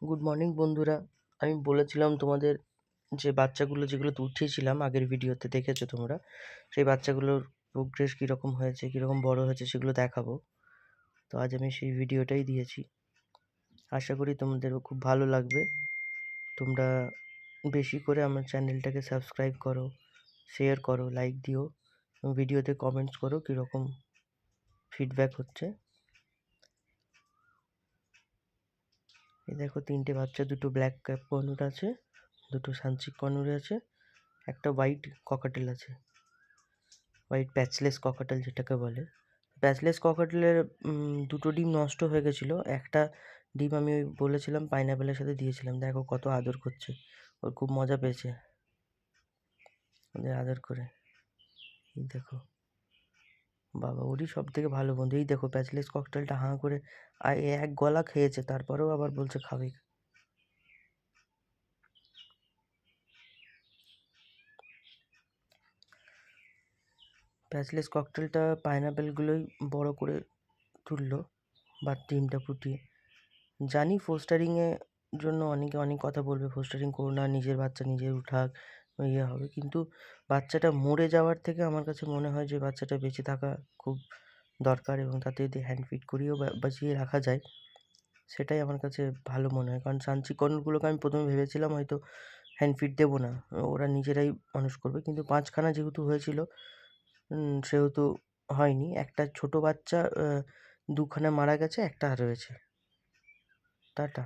Good morning বন্ধুরা। আমি বলেছিলাম তোমাদের যে বাচ্চাগুলো যেগুলোতে উঠিয়েছিলাম আগের ভিডিওতে দেখেছো তোমরা, সেই বাচ্চাগুলোর প্রোগ্রেস কীরকম হয়েছে, কীরকম বড় হয়েছে সেগুলো দেখাবো। তো আজ আমি সেই ভিডিওটাই দিয়েছি। আশা করি তোমাদেরও খুব ভালো লাগবে। তোমরা বেশি করে আমার চ্যানেলটাকে সাবস্ক্রাইব করো, শেয়ার করো, লাইক দিও এবং ভিডিওতে কমেন্টস করো কীরকম ফিডব্যাক হচ্ছে। এই দেখো, 3টে বাচ্চা, 2টো ব্ল্যাক ক্যাপ কনুর আছে, 2টো সানচিক কনুর আছে, একটা হোয়াইট ককাটেল আছে, হোয়াইট প্যাচলেস ককাটেল যেটাকে বলে। প্যাচলেস ককাটেলের 2টো ডিম নষ্ট হয়ে গেছিলো। একটা ডিম আমি ওই বলেছিলাম পাইনাপেলের সাথে দিয়েছিলাম। দেখো কত আদর করছে, ওর খুব মজা পেয়েছে ওদের আদর করে। এই দেখো, বাবা ওরই সব থেকে ভালো বন্ধু। এই দেখো প্যাচলেস ককটেলটা হাঁ করে এক গলা খেয়েছে, তারপরেও আবার বলছে খাবে। প্যাচলেস ককটেলটা পাইনাপেলগুলোই বড় করে তুললো বা ডিমটা ফুটিয়ে। জানি ফোস্টারিংয়ে জন্য অনেকে অনেক কথা বলবে, ফোস্টারিং করো না, নিজের বাচ্চা নিজের উঠাক, ইয়ে হবে। কিন্তু বাচ্চাটা মরে যাওয়ার থেকে আমার কাছে মনে হয় যে বাচ্চাটা বেঁচে থাকা খুব দরকার, এবং তাতে যদি হ্যান্ড ফিড করিয়েও বাঁচিয়ে রাখা যায় সেটাই আমার কাছে ভালো মনে হয়। কারণ সানচিকনগুলোকে আমি প্রথমে ভেবেছিলাম হয়তো হ্যান্ড ফিড দেবো না, ওরা নিজেরাই মানুষ করবে, কিন্তু 5খানা যেহেতু হয়েছিল সেহেতু হয়নি। একটা ছোট বাচ্চা 2খানা মারা গেছে, একটা রয়েছে। টাটা।